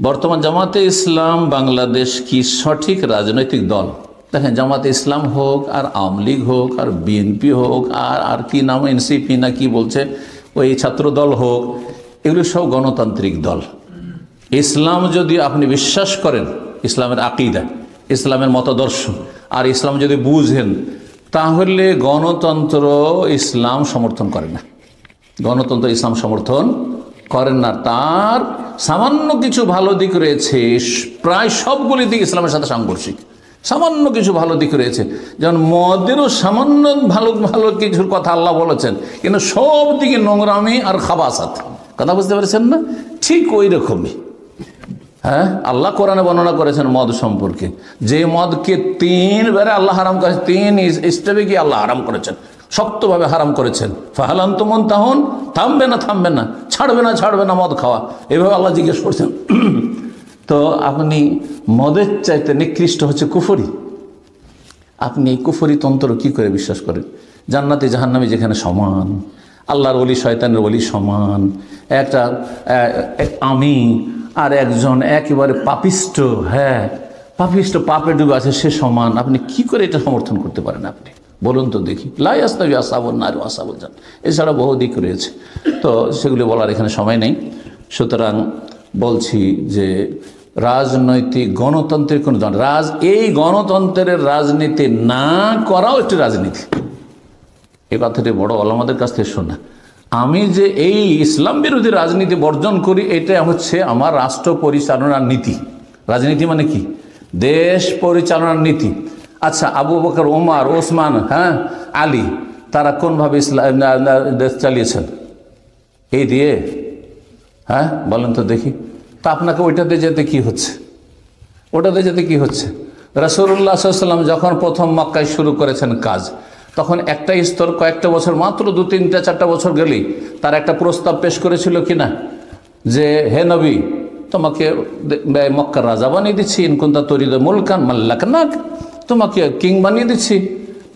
বর্তমান জামাতে ইসলাম বাংলাদেশ কি সঠিক রাজনৈতিক দল? দেখেন, জামাতে ইসলাম হোক আর আওয়ামী লীগ হোক আর বিএনপি হোক আর কি নাম এনসিপি না কি বলছে, ওই ছাত্র দল হোক, এগুলো সব গণতান্ত্রিক দল। ইসলাম যদি আপনি বিশ্বাস করেন, ইসলামের আকিদা, ইসলামের মতাদর্শ আর ইসলাম যদি বুঝেন, তাহলে গণতন্ত্র ইসলাম সমর্থন করে না। গণতন্ত্র ইসলাম সমর্থন করেন না। তার সামান্য কিছু ভালো দিক রয়েছে, প্রায় সবগুলি দিক ইসলামের সাথে সাংঘর্ষিক। সামান্য কিছু ভালো দিক রয়েছে, যেমন মদেরও সামান্য ভালো ভালো কিছুর কথা আল্লাহ বলেছেন, কিন্তু সব দিকে নোংরামি আর খাবাসাত। কথা বুঝতে পেরেছেন না? ঠিক ওই রকমই হ্যাঁ, আল্লাহ কোরআনে বর্ণনা করেছেন মদ সম্পর্কে, যে মদকে 3 বারে আল্লাহ হারাম করেছেন, 3 স্টেপে গিয়ে আল্লাহ হারাম করেছেন, শক্তভাবে হারাম করেছেন। ফাহাল আনতুম মুনতাহুন, থামবে না, ছাড়বে না মদ খাওয়া, এভাবে আল্লাহ জিজ্ঞেস করছেন। তো আপনি মদের চাইতে নিকৃষ্ট হচ্ছে কুফরি। আপনি এই কুফরি তন্ত্র কি করে বিশ্বাস করেন? জান্নাতি জাহান্নামী যেখানে সমান, আল্লাহর ওলি শয়তানের ওলি সমান, একটা আমি আর একজন একেবারে পাপিষ্ট, হ্যাঁ পাপিষ্ট, পাপে ডুবে আছে, সে সমান। আপনি কি করে এটা সমর্থন করতে পারেন? আপনি বলুন তো দেখি। লা ইয়াস্তাবি আসহাবুন নার ওয়া আসহাবুল জান্নাহ, এছাড়া বহু দিক রয়েছে, তো সেগুলো বলার এখানে সময় নেই। সুতরাং বলছি যে রাজনৈতিক গণতন্ত্রের কোন এই গণতন্ত্রের রাজনীতি না করাও একটি রাজনীতি। এই কথাটি বড় ওলামাদের কাছ থেকে শোনা। আমি যে এই ইসলাম বিরোধী রাজনীতি বর্জন করি, এটা হচ্ছে আমার রাষ্ট্র পরিচালনার নীতি। রাজনীতি মানে কি? দেশ পরিচালনার নীতি। আচ্ছা, আবু বকর, ওমর, ওসমান, হ্যাঁ আলী, তারা কোনভাবে ইসলাম দেশ চালিয়েছেন? এই দিয়ে, হ্যাঁ বলেন তো দেখি। তা আপনাকে ওইটাতে যেতে কি হচ্ছে? ওটাতে যেতে কি হচ্ছে? রাসূলুল্লাহ সাল্লাল্লাহু আলাইহি ওয়াসাল্লাম যখন প্রথম মক্কায় শুরু করেছেন কাজ, তখন একটা স্তর কয়েকটা বছর, মাত্র 2, 3, 4 বছর গেলেই তার একটা প্রস্তাব পেশ করেছিল কিনা, যে হে নবী, তোমাকে মক্কার রাজা বানিয়ে দিচ্ছি, ইনকুন্তা তরিদ মুলকান মাল্লাকনাক, তোমাকে কিং বানিয়ে দিচ্ছি,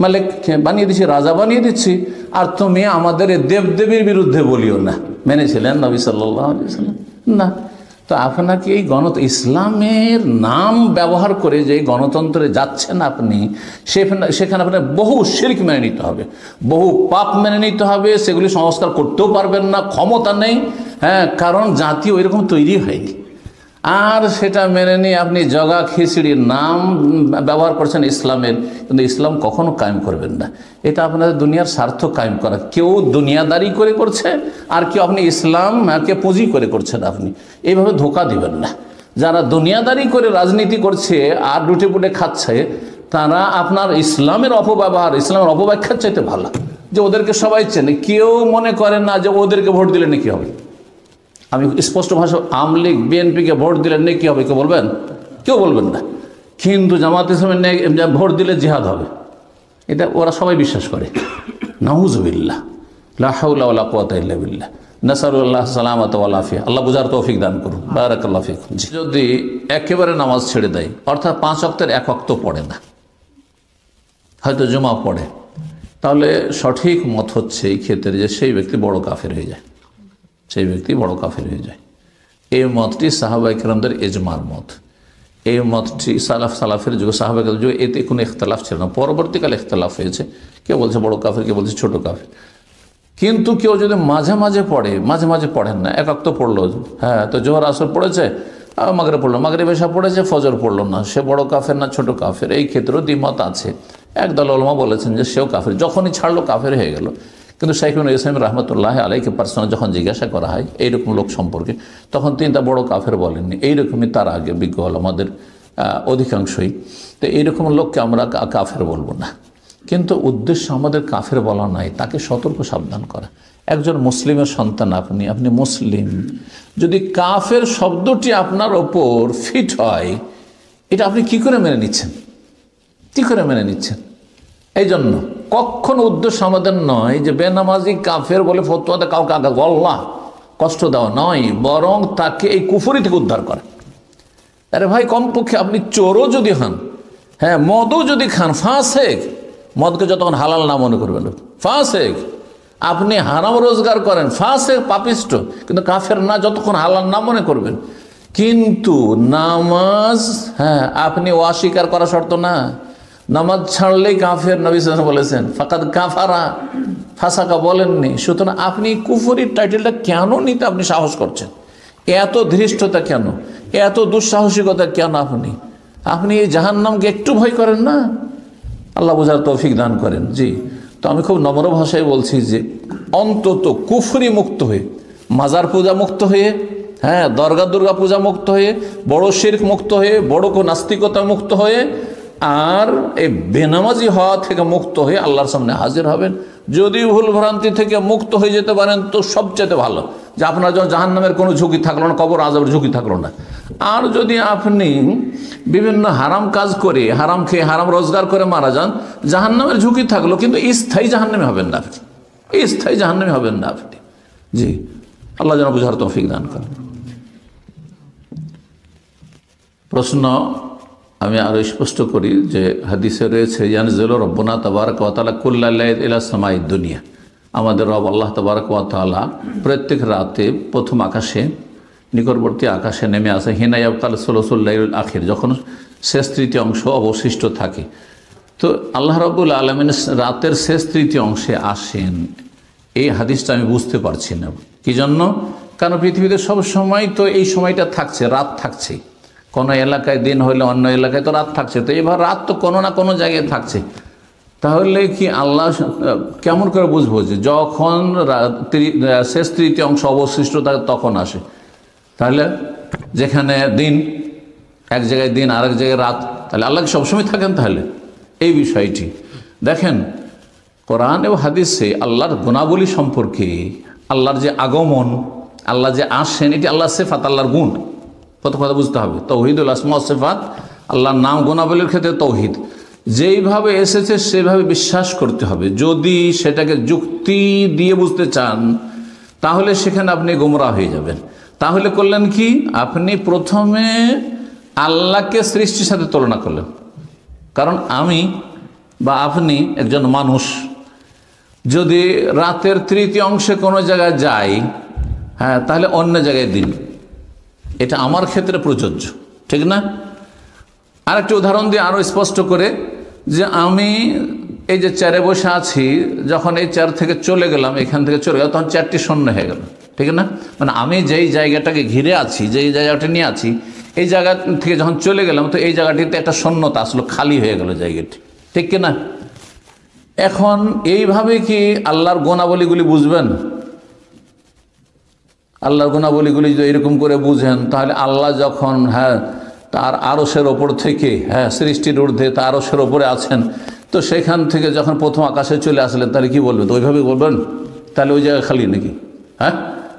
মালিক বানিয়ে দিচ্ছি, রাজা বানিয়ে দিচ্ছি, আর তুমি আমাদের দেবদেবীর বিরুদ্ধে বলিও না। মেনেছিলেন নবী সাল্লাল্লাহু আলাইহি ওয়াসাল্লাম? না। তো আপনাকে এই ইসলামের নাম ব্যবহার করে যে গণতন্ত্রে যাচ্ছেন আপনি, সেখানে আপনার বহু শিরক মেনে নিতে হবে, বহু পাপ মেনে নিতে হবে, সেগুলি সংস্কার করতেও পারবেন না, ক্ষমতা নেই। হ্যাঁ, কারণ জাতি ওই রকম তৈরি হয়নি। আর সেটা মেনে নিয়ে আপনি জগা খিচড়ির নাম ব্যবহার করছেন ইসলামের, কিন্তু ইসলাম কখনো কায়েম করবেন না। এটা আপনাদের দুনিয়ার স্বার্থ কায়েম করা। কেউ দুনিয়াদারি করে করছে, আর কেউ আপনি ইসলামকে পুঁজি করে করছেন। আপনি এইভাবে ধোঁকা দিবেন না। যারা দুনিয়াদারি করে রাজনীতি করছে আর লুটে পুটে খাচ্ছে, তারা আপনার ইসলামের অপব্যবহার, ইসলামের অপব্যাখ্যার চাইতে ভালো। যে ওদেরকে সবাই চেনে, কেউ মনে করেন না যে ওদেরকে ভোট দিলে নাকি হবে। আমি স্পষ্ট ভাষা, আওয়ামী লীগ বিএনপিকে ভোট দিলে নেকি হবে কেউ বলবেন? কেউ বলবেন না। কিন্তু জামাত ইসলামের ভোট দিলে জিহাদ হবে, এটা ওরা সবাই বিশ্বাস করে। নাউযুবিল্লাহ, লা হাওলা ওয়ালা কুওয়াতা ইল্লা বিল্লাহ, নাসালুল্লাহ সালামাত ওয়াল আফিয়া। আল্লাহ বুঝার তৌফিক দান করুন। বারাকাল্লাহু ফিকুম। যদি একেবারে নামাজ ছেড়ে দেয়, অর্থাৎ 5 ওয়াক্তের 1 ওয়াক্ত পড়ে না, হয়তো জুমা পড়ে, তাহলে সঠিক মত হচ্ছে এই ক্ষেত্রে যে সেই ব্যক্তি বড় কাফের হয়ে যায়, সেই ব্যক্তি বড় কাফের হয়ে যায়। এই মতটি সাহাবা ইকরামদের ইজমার মত। এই মতটি সালাফের যুগে, সাহাবা ইকরামের যুগে এতে কোনো ইখতিলাফ ছিল না। পরবর্তীকালে ইখতিলাফ হয়েছে, কেউ বলছে বড় কাফের, কেউ বলছে ছোট কাফের। কিন্তু কেউ যদি মাঝে মাঝে পড়ে, মাঝে মাঝে পড়েন না, 1 ওয়াক্ত পড়লো, হ্যাঁ তো জোহর আসর পড়েছে, মাগরিব পড়লো, মাগরিব এশা পড়েছে, ফজর পড়লো না, সে বড় কাফের না ছোট কাফের? এই ক্ষেত্রেও দ্বিমত আছে। একদল উলামা বলেছেন যে সেও কাফের, যখনই ছাড়লো কাফের হয়ে গেল। কিন্তু শাইখুল ইসলাম রহমতুল্লাহ আলাইকে পার্সোনাল যখন জিজ্ঞাসা করা হয় এইরকম লোক সম্পর্কে, তখন তিনি তা বড় কাফের বলেননি। এইরকমই তার আগে বিজ্ঞ আমাদের অধিকাংশই। তো এইরকম লোককে আমরা কাফের বলবো না, কিন্তু উদ্দেশ্য আমাদের কাফের বলা নাই, তাকে সতর্ক সাবধান করা। একজন মুসলিমের সন্তান আপনি, আপনি মুসলিম, যদি কাফের শব্দটি আপনার ওপর ফিট হয়, এটা আপনি কি করে মেনে নিচ্ছেন? কি করে মেনে নিচ্ছেন? এই জন্য কখনো উদ্দেশ্য আমাদের নয় যে বেনামাজি কাফের বলে ফতোয়াতে কাউকে আল্লাহ কষ্ট দেওয়া নয়, বরং তাকে এই কুফরি থেকে উদ্ধার করে। আরে ভাই, কমপক্ষে আপনি চোরও যদি হন, হ্যাঁ মদও যদি খান, ফাসেক, মদকে যতক্ষণ হালাল না মনে করবেন ফাসেক, আপনি হারাম রোজগার করেন ফাসেক পাপিষ্ট, কিন্তু কাফের না যতক্ষণ হালাল না মনে করবেন। কিন্তু নামাজ, হ্যাঁ, আপনি অস্বীকার করা শর্ত না। নামাজ ছাড়লেই কাফের, নবী সাল্লাল্লাহু আলাইহি ওয়াসাল্লাম বলেছেন ফাকাদ কাফারা, ফাসাকা বলেননি। সুতরাং আপনি কুফরির টাইটেলটা কেন নিতে আপনি সাহস করছেন? এত ধৃষ্টতা কেন, এত দুঃসাহসিকতা কেন? আপনি এই জাহান্নামকে একটু ভয় করেন না? আল্লাহ বোঝার তৌফিক দান করেন। জি, তো আমি খুব নম্র ভাষায় বলছি যে অন্তত কুফরি মুক্ত হয়ে, মাজার পূজা মুক্ত হয়ে, হ্যাঁ, দুর্গা পূজা মুক্ত হয়ে, বড় শিরক মুক্ত হয়ে, বড় নাস্তিকতা মুক্ত হয়ে, আর এই বেনামাজি হওয়া থেকে মুক্ত হয়ে আল্লাহর সামনে হাজির হবেন। যদি ভুল ভ্রান্তি থেকে মুক্ত হয়ে যেতে পারেন তো সবচেয়ে ভালো, যে আপনার যখন জাহান্নামের কোনো ঝুঁকি থাকলো না, কবর আযাবের ঝুঁকি থাকলো না। আর যদি আপনি বিভিন্ন হারাম কাজ করে, হারাম খেয়ে, হারাম রোজগার করে মারা যান, জাহান্নামের ঝুঁকি থাকলো, কিন্তু স্থায়ী জাহান্নামে হবেন না আপনি, স্থায়ী জাহান্নামে হবেন না আপনি। জি, আল্লাহ যেন বুঝার তৌফিক দান করেন। প্রশ্ন আমি আরো স্পষ্ট করি যে হাদিসে রয়েছে ইয়ানজিলু রব্বুনা তাবারাকা ওয়া তাআলা কুল্লা লাইল ইলা সামাইদ দুনিয়া, আমাদের রব আল্লাহ তাবারাকা ওয়া তাআলা প্রত্যেক রাতে প্রথম আকাশে, নিকটবর্তী আকাশে নেমে আসে। হিনা ইয়াবকাল সুলুসুল লাইলুল আখির, যখন শেষ তৃতীয় অংশ অবশিষ্ট থাকে। তো আল্লাহ রাব্বুল আলামিন রাতের শেষ তৃতীয় অংশে আসেন, এই হাদিসটা আমি বুঝতে পারছি না কি জন্য। কারণ পৃথিবীতে সব সময় তো এই সময়টা থাকছে, রাত থাকছে। কোনো এলাকায় দিন হইলে অন্য এলাকায় তো রাত থাকছে, তো এবার রাত তো কোনো না কোনো জায়গায় থাকছে। তাহলে কি আল্লাহ কেমন করে বুঝবো যে যখন শেষ তৃতীয় অংশ অবশিষ্ট থাকে তখন আসে? তাহলে যেখানে দিন এক জায়গায়, দিন আরেক জায়গায় রাত, তাহলে আল্লাহ কি সবসময় থাকেন? তাহলে এই বিষয়টি দেখেন কোরআন এবং হাদিসে আল্লাহর গুণাবলী সম্পর্কে, আল্লাহর যে আগমন, আল্লাহ যে আসেন, এটি আল্লাহর সিফাত, আল্লাহর গুণ। কত কথা বুঝতে হবে। তৌহিদুল আসমা ওয়াস সিফাত, আল্লাহর নাম গুণাবলীর ক্ষেত্রে তৌহিদ, যেইভাবে এসেছে সেভাবে বিশ্বাস করতে হবে। যদি সেটাকে যুক্তি দিয়ে বুঝতে চান তাহলে সেখানে আপনি গোমরাহ হয়ে যাবেন। তাহলে করলেন কি, আপনি প্রথমে আল্লাহকে সৃষ্টির সাথে তুলনা করলেন। কারণ আমি বা আপনি একজন মানুষ যদি রাতের তৃতীয় অংশে কোনো জায়গায় যাই, হ্যাঁ, তাহলে অন্য জায়গায় দিন, এটা আমার ক্ষেত্রে প্রযোজ্য, ঠিক না? আরেকটি উদাহরণ দিয়ে আরও স্পষ্ট করে, যে আমি এই যে চেয়ারে বসে আছি, যখন এই চেয়ার থেকে চলে গেলাম, এখান থেকে চলে গেলাম, তখন চেয়ারটি শূন্য হয়ে গেল, ঠিক না? মানে আমি যেই জায়গাটাকে ঘিরে আছি, যেই জায়গাটা নিয়ে আছি, এই জায়গা থেকে যখন চলে গেলাম তো এই জায়গাটিতে একটা শূন্যতা আসলো, খালি হয়ে গেল জায়গাটি, ঠিক কিনা? এখন এইভাবে কি আল্লাহর গুণাবলীগুলি বুঝবেন? আল্লাহর গুণাবলীগুলি যদি এরকম করে বুঝেন, তাহলে আল্লাহ যখন, হ্যাঁ, তার আরশের ওপর থেকে, হ্যাঁ, সৃষ্টির ঊর্ধ্বে তার আরশের ওপরে আছেন, তো সেখান থেকে যখন প্রথম আকাশে চলে আসলেন, তাহলে কি বলবেন? তো ওইভাবে বলবেন? তাহলে ওই জায়গায় খালি নাকি? হ্যাঁ,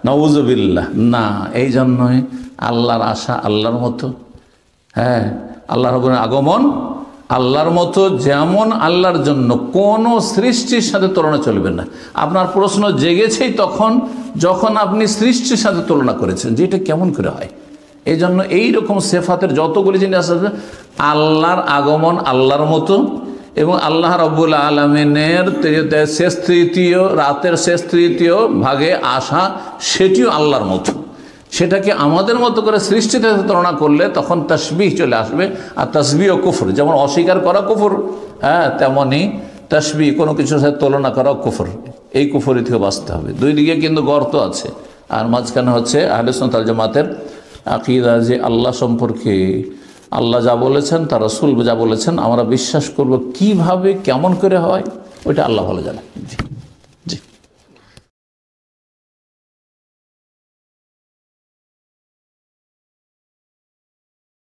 নাউযুবিল্লাহ। না, এই জন্যই আল্লাহর আশা আল্লাহর মতো, হ্যাঁ, আল্লাহর আগমন আল্লাহর মতো, যেমন আল্লাহর জন্য কোনো সৃষ্টির সাথে তুলনা চলবে না। আপনার প্রশ্ন জেগেছেই তখন যখন আপনি সৃষ্টির সাথে তুলনা করেছেন, যে এটা কেমন করে হয়। এই জন্য এইরকম সেফাতের যতগুলি জিনিস আছে, আল্লাহর আগমন আল্লাহর মতো, এবং আল্লাহ রাব্বুল আলামিনের শেষ তৃতীয়, রাতের শেষ তৃতীয় ভাগে আসা, সেটিও আল্লাহর মতো। সেটাকে আমাদের মতো করে সৃষ্টিতে তুলনা করলে তখন তাসবিহ চলে আসবে। আর তাসবিহ ও কুফর, যেমন অস্বীকার করা কুফর, হ্যাঁ, তেমনই তাসবিহ, কোনো কিছুর সাথে তুলনা করা কুফর। এই কুফরি থেকে বাঁচতে হবে। দুই দিকে কিন্তু গর্ত আছে, আর মাঝখানে হচ্ছে আহলে সুন্নাত ওয়াল জামাতের আকীদা, যে আল্লাহ সম্পর্কে আল্লাহ যা বলেছেন, তার রাসূল যা বলেছেন আমরা বিশ্বাস করব। কিভাবে, কেমন করে হয়, ওইটা আল্লাহ ভালো জানে।